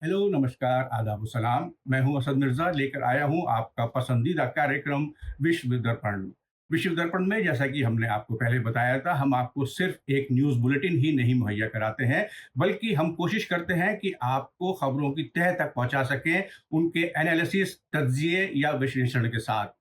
Hello, नमस्कार, आदाब सलाम। मैं हूं असद मिर्ज़ा, लेकर आया हूं आपका पसंदीदा कार्यक्रम विश्व दर्पण। विश्व दर्पण में जैसा कि हमने आपको पहले बताया था, हम आपको सिर्फ एक न्यूज़ बुलेटिन ही नहीं मुहैया कराते हैं, बल्कि हम कोशिश करते हैं कि आपको खबरों की तह तक पहुंचा सकें, उनके एनालिसिस, तज्जिए या विश्लेषण के साथ।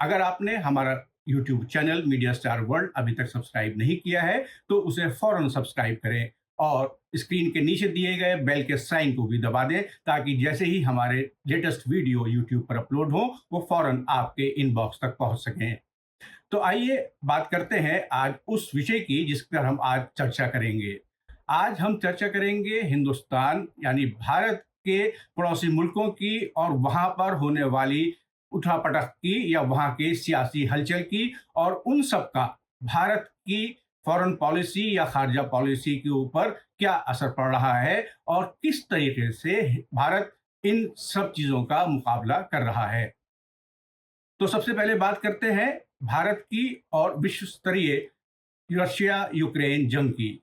अगर आपने हमारा YouTube channel media star world अभी तक सब्सक्राइब नहीं किया है, तो उसे फौरन सब्सक्राइब करें और स्क्रीन के नीचे दिए गए बेल के साइन को भी दबा दें, ताकि जैसे ही हमारे लेटेस्ट वीडियो यूट्यूब पर अपलोड हो, वो फौरन आपके इनबॉक्स तक पहुंच सकें। तो आइए बात करते हैं आज उस विषय की जिस पर हम आज चर्चा करेंगे। आज हम चर्चा करेंगे हिंदुस्तान यानी भारत के पड़ोसी मुल्कों की और वहां पर होने वाली उठापटक की या वहां के सियासी हलचल की और उन सब का भारत की फॉरेन पॉलिसी या खारजा पॉलिसी के ऊपर क्या असर पड़ रहा है और किस तरीके से भारत इन सब चीजों का मुकाबला कर रहा है। तो सबसे पहले बात करते हैं भारत की और विश्व स्तरीय रशिया यूक्रेन जंग की।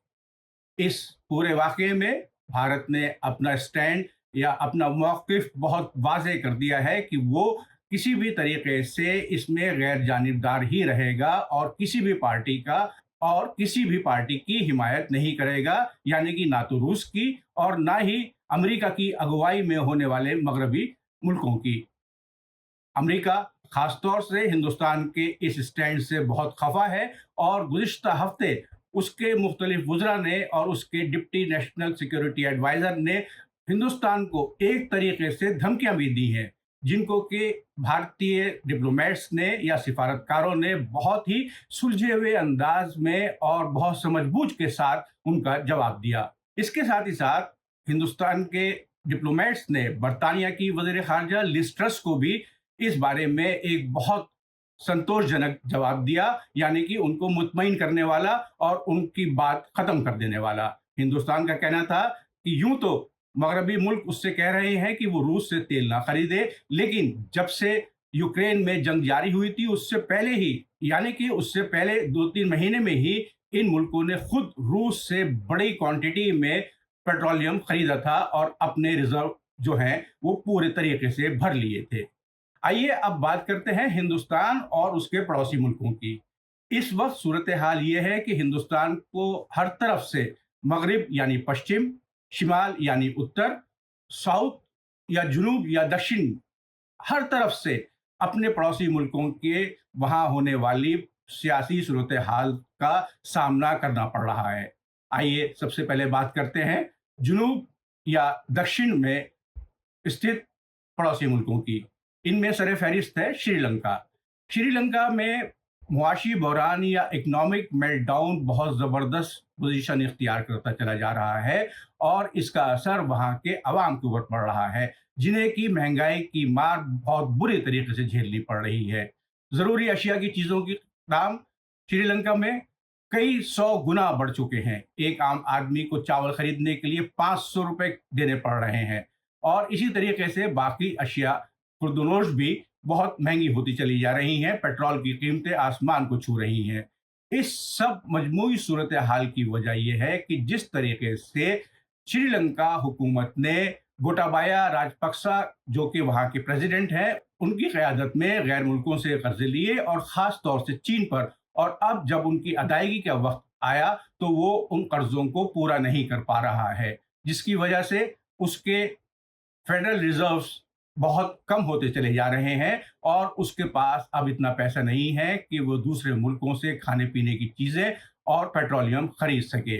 इस पूरे वाकये में भारत ने अपना स्टैंड या अपना मौक़िफ़ बहुत वाज़ेह कर दिया है कि वो किसी भी तरीके से इसमें गैर जानिबदार ही रहेगा और किसी भी पार्टी की हिमायत नहीं करेगा, यानी कि ना तो रूस की और ना ही अमेरिका की अगुवाई में होने वाले मगरबी मुल्कों की। अमेरिका खासतौर से हिंदुस्तान के इस स्टैंड से बहुत खफा है और गुज़िश्ता हफ्ते उसके मुख्तलिफ वुज़रा ने और उसके डिप्टी नेशनल सिक्योरिटी एडवाइज़र ने हिंदुस्तान को एक तरीके से धमकियां भी दी हैं, जिनको कि भारतीय डिप्लोमेट्स ने या सिफारतकारों ने बहुत ही सुलझे हुए अंदाज में और बहुत समझबूझ के साथ उनका जवाब दिया। इसके साथ ही साथ हिंदुस्तान के डिप्लोमेट्स ने बरतानिया की वज़ीर ख़ारजा लिज़ ट्रस को भी इस बारे में एक बहुत संतोषजनक जवाब दिया, यानी कि उनको मुतमईन करने वाला और उनकी बात खत्म कर देने वाला। हिंदुस्तान का कहना था कि यूं तो मगरबी मुल्क उससे कह रहे हैं कि वो रूस से तेल ना खरीदे, लेकिन जब से यूक्रेन में जंग जारी हुई थी उससे पहले ही, यानी कि उससे पहले 2-3 महीने में ही इन मुल्कों ने खुद रूस से बड़ी क्वांटिटी में पेट्रोलियम खरीदा था और अपने रिजर्व जो हैं वो पूरे तरीके से भर लिए थे। आइए अब बात करते हैं हिंदुस्तान और उसके पड़ोसी मुल्कों की। इस वक्त सूरत हाल ये है कि हिंदुस्तान को हर तरफ से मगरिब यानी पश्चिम, शिमाल यानी उत्तर, साउथ या जुनूब या दक्षिण, हर तरफ से अपने पड़ोसी मुल्कों के वहां होने वाली सियासी सूरत हाल का सामना करना पड़ रहा है। आइए सबसे पहले बात करते हैं जुनूब या दक्षिण में स्थित पड़ोसी मुल्कों की। इनमें सर फहरिस्त है श्रीलंका। श्रीलंका में मुआशी बहरान या इकोनॉमिक मेल्टडाउन बहुत ज़बरदस्त पोजीशन इख्तियार करता चला जा रहा है और इसका असर वहाँ के अवाम के ऊपर पड़ रहा है, जिन्हें की महंगाई की मार बहुत बुरी तरीके से झेलनी पड़ रही है। ज़रूरी अशिया की चीज़ों की दाम श्रीलंका में कई 100 गुना बढ़ चुके हैं। एक आम आदमी को चावल खरीदने के लिए 500 रुपए देने पड़ रहे हैं और इसी तरीके से बाकी अशिया खुर्दनोश भी बहुत महंगी होती चली जा रही हैं। पेट्रोल की कीमतें आसमान को छू रही हैं। इस सब मजमूई सूरत हाल की वजह यह है कि जिस तरीके से श्रीलंका हुकूमत ने गोटाबाया राजपक्सा, जो कि वहाँ के प्रेसिडेंट हैं, उनकी क़यादत में गैर मुल्कों से कर्जे लिए और ख़ास तौर से चीन पर, और अब जब उनकी अदायगी का वक्त आया तो वो उन कर्जों को पूरा नहीं कर पा रहा है, जिसकी वजह से उसके फेडरल रिजर्व्स बहुत कम होते चले जा रहे हैं और उसके पास अब इतना पैसा नहीं है कि वो दूसरे मुल्कों से खाने पीने की चीज़ें और पेट्रोलियम खरीद सके।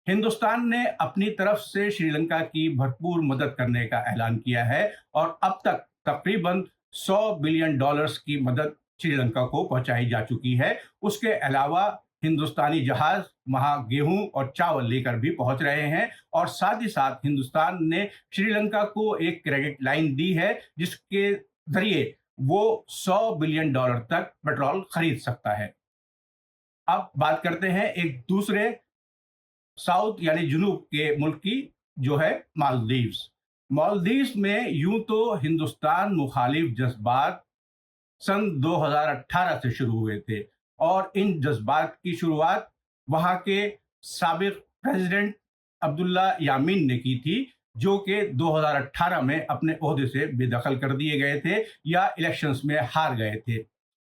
हिंदुस्तान ने अपनी तरफ से श्रीलंका की भरपूर मदद करने का ऐलान किया है और अब तक तकरीबन $100 बिलियन की मदद श्रीलंका को पहुंचाई जा चुकी है। उसके अलावा हिंदुस्तानी जहाज वहां गेहूं और चावल लेकर भी पहुंच रहे हैं और साथ ही साथ हिंदुस्तान ने श्रीलंका को एक क्रेडिट लाइन दी है, जिसके जरिए वो $100 बिलियन तक पेट्रोल खरीद सकता है। अब बात करते हैं एक दूसरे साउथ यानी जुनूब के मुल्क की, जो है मालदीव्स। मालदीव्स में यूं तो हिंदुस्तान मुखालिफ जज्बात सन 2018 से शुरू हुए थे और इन जज्बात की शुरुआत वहाँ के साबिक प्रेसिडेंट अब्दुल्ला यामीन ने की थी, جو کہ 2018 میں اپنے عہدے سے بے دخل کر دیے گئے تھے یا الیکشنز میں ہار گئے تھے۔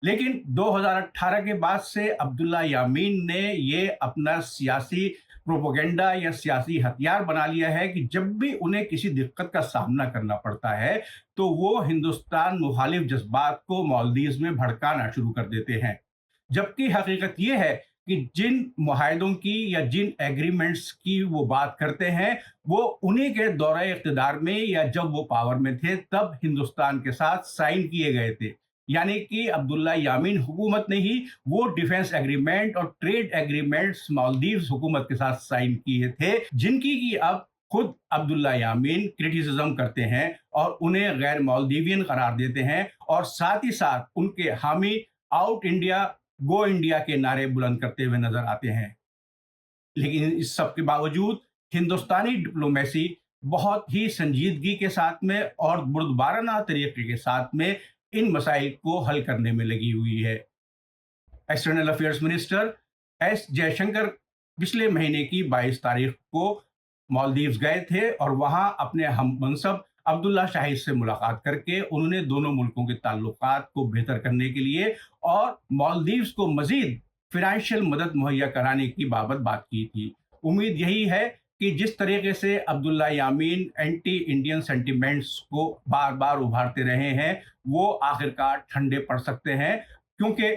لیکن 2018 کے بعد سے عبداللہ یامین نے یہ اپنا سیاسی پروپیگنڈا یا سیاسی ہتھیار بنا لیا ہے کہ جب بھی انہیں کسی دقت کا سامنا کرنا پڑتا ہے تو وہ ہندوستان مخالف جذبات کو مالدیوز میں بھڑکانا شروع کر دیتے ہیں، جبکہ حقیقت یہ ہے کہ جن معاہدوں کی یا جن ایگریمنٹس کی وہ بات کرتے ہیں وہ انہیں کے دورہ اقتدار میں یا جب وہ پاور میں تھے تب ہندوستان کے ساتھ سائن کیے گئے تھے۔ یعنی کہ عبداللہ یامین حکومت نے ہی وہ ڈیفنس ایگریمنٹ اور ٹریڈ ایگریمنٹس مالدیوز حکومت کے ساتھ سائن کیے تھے، جن کی اب خود عبداللہ یامین کرٹیسزم کرتے ہیں اور انہیں غیر مالدیوین قرار دیتے ہیں، اور ساتھ ہی ساتھ ان کے حامی آؤٹ انڈیا گو انڈیا کے نعرے بلند کرتے ہوئے نظر آتے ہیں۔ لیکن اس سب کے باوجود ہندوستانی ڈپلومیسی بہت ہی سنجیدگی کے ساتھ میں اور بردبارانہ طریقے کے ساتھ میں ان مسائل کو حل کرنے میں لگی ہوئی ہے۔ External affairs minister S J Shankar پچھلے مہینے کی 22 تاریخ کو مالدیوز گئے تھے اور وہاں اپنے ہم منصب عبداللہ شاہد سے ملاقات کر کے انہوں نے دونوں ملکوں کے تعلقات کو بہتر کرنے کے لیے اور مالدیوز کو مزید فنانشل مدد مہیا کرانے کی بابت بات کی تھی۔ امید یہی ہے کہ جس طریقے سے عبداللہ یامین اینٹی انڈین سینٹیمنٹس کو بار بار ابھارتے رہے ہیں وہ آخرکار ٹھنڈے پڑ سکتے ہیں، کیونکہ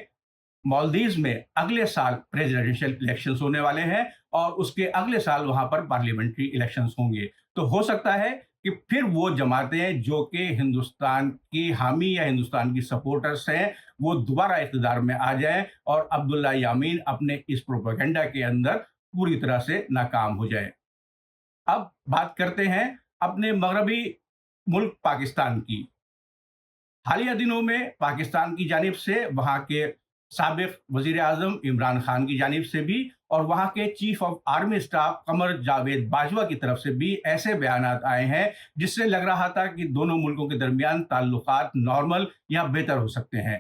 مالدیوز میں اگلے سال پریزیڈنشل الیکشنز ہونے والے ہیں اور اس کے اگلے سال وہاں پر پارلیمنٹری الیکشنز ہوں گے، تو ہو سکتا ہے کہ پھر وہ جماعتیں جو کہ ہندوستان کی حامی یا ہندوستان کی سپورٹرز ہیں وہ دوبارہ اقتدار میں آ جائیں اور عبداللہ یامین اپنے اس پروپیگنڈا کے اندر پوری طرح سے ناکام ہو جائے۔ اب بات کرتے ہیں اپنے مغربی ملک پاکستان کی۔ حالیہ دنوں میں پاکستان کی جانب سے وہاں کے سابق وزیر اعظم عمران خان کی جانب سے بھی اور وہاں کے chief of army staff Qamar Javed Bajwa کی طرف سے بھی ایسے بیانات آئے ہیں جس سے لگ رہا تھا کہ دونوں ملکوں کے درمیان تعلقات نارمل یا بہتر ہو سکتے ہیں۔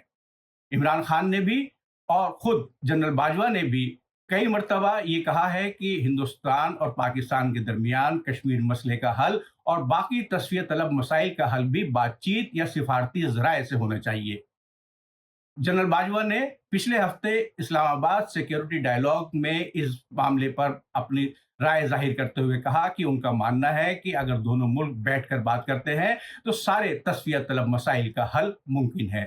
عمران خان نے بھی اور خود جنرل باجوہ نے بھی کئی مرتبہ یہ کہا ہے کہ ہندوستان اور پاکستان کے درمیان کشمیر مسئلے کا حل اور باقی تصفیہ طلب مسائل کا حل بھی بات چیت یا سفارتی ذرائع سے ہونا چاہیے۔ جنرل باجوہ نے پچھلے ہفتے اسلام آباد سیکیورٹی ڈائیلاگ میں اس معاملے پر اپنی رائے ظاہر کرتے ہوئے کہا کہ ان کا ماننا ہے کہ اگر دونوں ملک بیٹھ کر بات کرتے ہیں تو سارے تصفیہ طلب مسائل کا حل ممکن ہے۔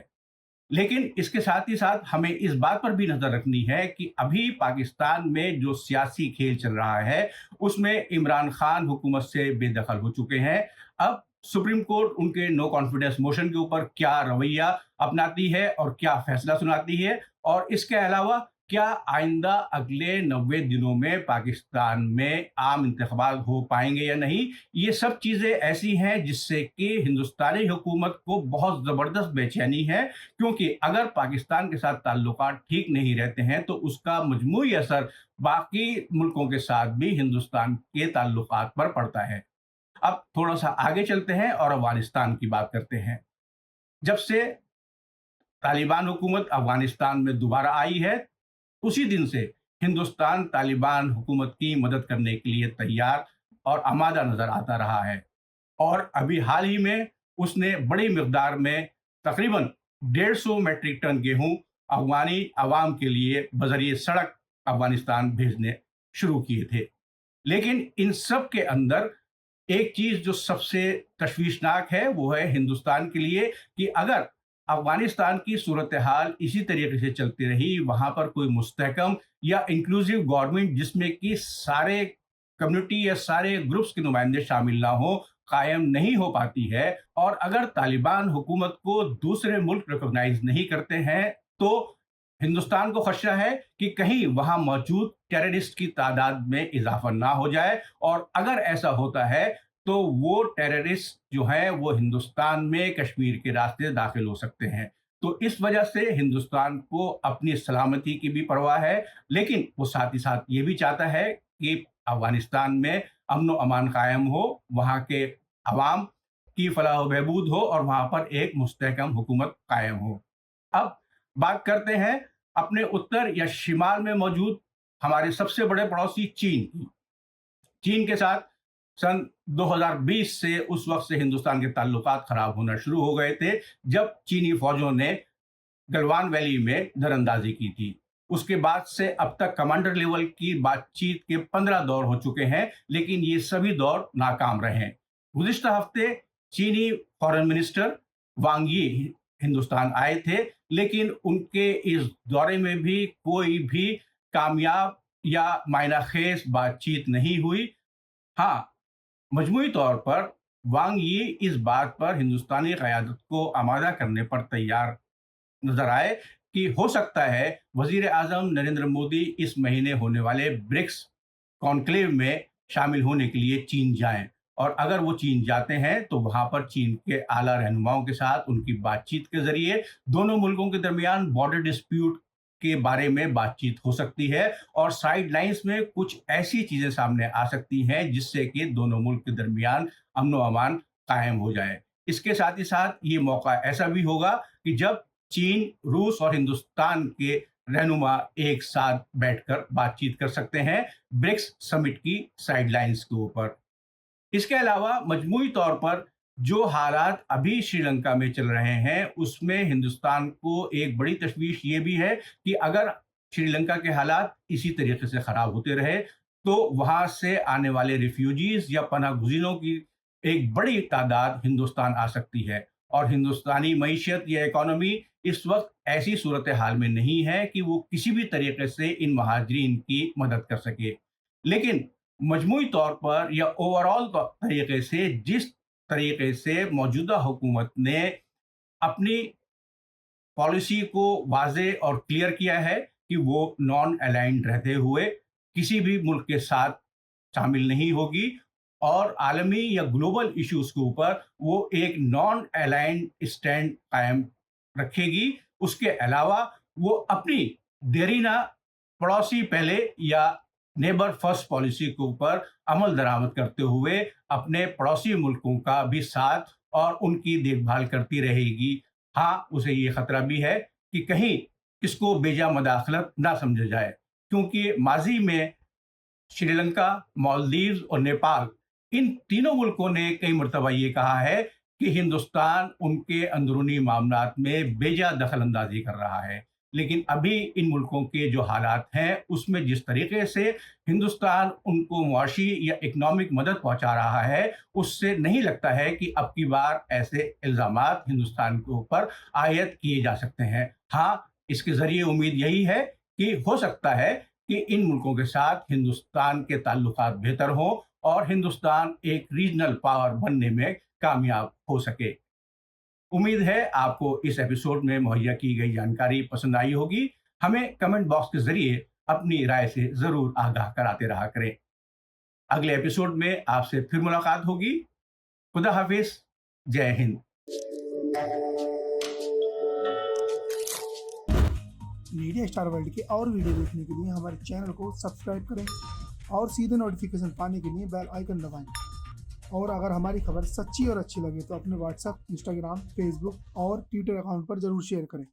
لیکن اس کے ساتھ ہی ساتھ ہمیں اس بات پر بھی نظر رکھنی ہے کہ ابھی پاکستان میں جو سیاسی کھیل چل رہا ہے اس میں عمران خان حکومت سے بے دخل ہو چکے ہیں۔ اب سپریم کورٹ ان کے نو کانفیڈنس موشن کے اوپر کیا رویہ اپناتی ہے اور کیا فیصلہ سناتی ہے، اور اس کے علاوہ کیا آئندہ اگلے 90 دنوں میں پاکستان میں عام انتخابات ہو پائیں گے یا نہیں، یہ سب چیزیں ایسی ہیں جس سے کہ ہندوستانی حکومت کو بہت زبردست بے چینی ہے، کیونکہ اگر پاکستان کے ساتھ تعلقات ٹھیک نہیں رہتے ہیں تو اس کا مجموعی اثر باقی ملکوں کے ساتھ بھی ہندوستان کے تعلقات پر پڑتا ہے۔ اب تھوڑا سا آگے چلتے ہیں اور افغانستان کی بات کرتے ہیں۔ جب سے طالبان حکومت افغانستان میں دوبارہ آئی ہے اسی دن سے ہندوستان طالبان حکومت کی مدد کرنے کے لیے تیار اور آمادہ نظر آتا رہا ہے، اور ابھی حال ہی میں اس نے بڑی مقدار میں تقریباً 150 میٹرک ٹن گیہوں افغانی عوام کے لیے بذریعہ سڑک افغانستان بھیجنے شروع کیے تھے۔ لیکن ان سب کے اندر ایک چیز جو سب سے تشویشناک ہے وہ ہے ہندوستان کے لیے کہ اگر افغانستان کی صورتحال اسی طریقے سے چلتی رہی، وہاں پر کوئی مستحکم یا انکلوسیو گورنمنٹ جس میں کہ سارے کمیونٹی یا سارے گروپس کے نمائندے شامل نہ ہوں، قائم نہیں ہو پاتی ہے، اور اگر طالبان حکومت کو دوسرے ملک ریکگنائز نہیں کرتے ہیں تو ہندوستان کو خدشہ ہے کہ کہیں وہاں موجود ٹیررسٹ کی تعداد میں اضافہ نہ ہو جائے، اور اگر ایسا ہوتا ہے تو وہ ٹیررسٹ جو ہیں وہ ہندوستان میں کشمیر کے راستے داخل ہو سکتے ہیں۔ تو اس وجہ سے ہندوستان کو اپنی سلامتی کی بھی پرواہ ہے، لیکن وہ ساتھ ہی ساتھ یہ بھی چاہتا ہے کہ افغانستان میں امن و امان قائم ہو، وہاں کے عوام کی فلاح و بہبود ہو اور وہاں پر ایک مستحکم حکومت قائم ہو۔ اب بات کرتے ہیں اپنے اتر یا شمال میں موجود ہمارے سب سے بڑے پڑوسی چین کی۔ چین کے ساتھ सन 2020 से उस वक्त से हिंदुस्तान के ताल्लुकात खराब होना शुरू हो गए थे, जब चीनी फौजों ने गलवान वैली में दरअंदाजी की थी। उसके बाद से अब तक कमांडर लेवल की बातचीत के 15 दौर हो चुके हैं, लेकिन ये सभी दौर नाकाम रहे हैं। गुज़िश्ता हफ्ते चीनी फॉरेन मिनिस्टर वांग यी हिंदुस्तान आए थे, लेकिन उनके इस दौरे में भी कोई भी कामयाब या मायनाखेज बातचीत नहीं हुई। हाँ, मजमूई तौर पर वांग यी इस बात पर हिंदुस्तानी क़यादत को आमादा करने पर तैयार नजर आए कि हो सकता है वजीर आजम नरेंद्र मोदी इस महीने होने वाले ब्रिक्स कॉन्क्लेव में शामिल होने के लिए चीन जाएं, और अगर वो चीन जाते हैं तो वहां पर चीन के आला रहनुमाओं के साथ उनकी बातचीत के जरिए दोनों मुल्कों के दरमियान बॉर्डर डिस्प्यूट के बारे में बातचीत हो सकती है, और साइड लाइंस में कुछ ऐसी चीजें सामने आ सकती हैं जिससे कि दोनों मुल्क के दरमियान अमन व अमान कायम हो जाए। इसके साथ ही साथ ये मौका ऐसा भी होगा कि जब चीन, रूस और हिंदुस्तान के रहनुमा एक साथ बैठकर बातचीत कर सकते हैं ब्रिक्स समिट की साइडलाइंस के ऊपर। इसके अलावा मजमूई तौर पर जो हालात अभी श्रीलंका में चल रहे हैं, उसमें हिंदुस्तान को एक बड़ी तशवीश ये भी है कि अगर श्रीलंका के हालात इसी तरीके से खराब होते रहे तो वहां से आने वाले रिफ्यूजीज या पनाह गुज़ीरों की एक बड़ी तादाद हिंदुस्तान आ सकती है, और हिंदुस्तानी मईशत या इकोनॉमी इस वक्त ऐसी सूरत हाल में नहीं है कि वो किसी भी तरीके से इन महाजरीन की मदद कर सके। लेकिन मजमूई तौर पर या ओवरऑल तरीके से जिस तरीके से मौजूदा हुकूमत ने अपनी पॉलिसी को वाज़े और क्लियर किया है कि वो नॉन अलाइंड रहते हुए किसी भी मुल्क के साथ शामिल नहीं होगी, और आलमी या ग्लोबल इश्यूज के ऊपर वो एक नॉन अलाइंड स्टैंड कायम रखेगी। उसके अलावा वो अपनी देरीना पड़ोसी पहले या नेबर फर्स्ट पॉलिसी के ऊपर अमल दरामद करते हुए अपने पड़ोसी मुल्कों का भी साथ और उनकी देखभाल करती रहेगी। हाँ, उसे ये खतरा भी है कि कहीं इसको बेजा मदाखलत ना समझा जाए, क्योंकि माजी में श्रीलंका, मालदीव्स और नेपाल, इन तीनों मुल्कों ने कई मरतबा ये कहा है कि हिंदुस्तान उनके अंदरूनी मामलात में बेजा दखल अंदाजी कर रहा है। लेकिन अभी इन मुल्कों के जो हालात हैं उसमें जिस तरीके से हिंदुस्तान उनको मुआशी या इकनॉमिक मदद पहुंचा रहा है, उससे नहीं लगता है कि अब की बार ऐसे इल्ज़ामात हिंदुस्तान के ऊपर आयद किए जा सकते हैं। हाँ, इसके ज़रिए उम्मीद यही है कि हो सकता है कि इन मुल्कों के साथ हिंदुस्तान के ताल्लुकात बेहतर हों और हिंदुस्तान एक रीजनल पावर बनने में कामयाब हो सके। उम्मीद है आपको इस एपिसोड में मुहैया की गई जानकारी पसंद आई होगी। हमें कमेंट बॉक्स के जरिए अपनी राय से ज़रूर आगाह कराते रहा करें। अगले एपिसोड में आपसे फिर मुलाकात होगी। खुदा हाफिज, जय हिंद। मीडिया स्टार वर्ल्ड के और वीडियो देखने के लिए हमारे चैनल को सब्सक्राइब करें और सीधे नोटिफिकेशन पाने के लिए बेल आइकन दबाएं। और अगर हमारी खबर सच्ची और अच्छी लगे तो अपने व्हाट्सएप, इंस्टाग्राम, फेसबुक और ट्विटर अकाउंट पर ज़रूर शेयर करें।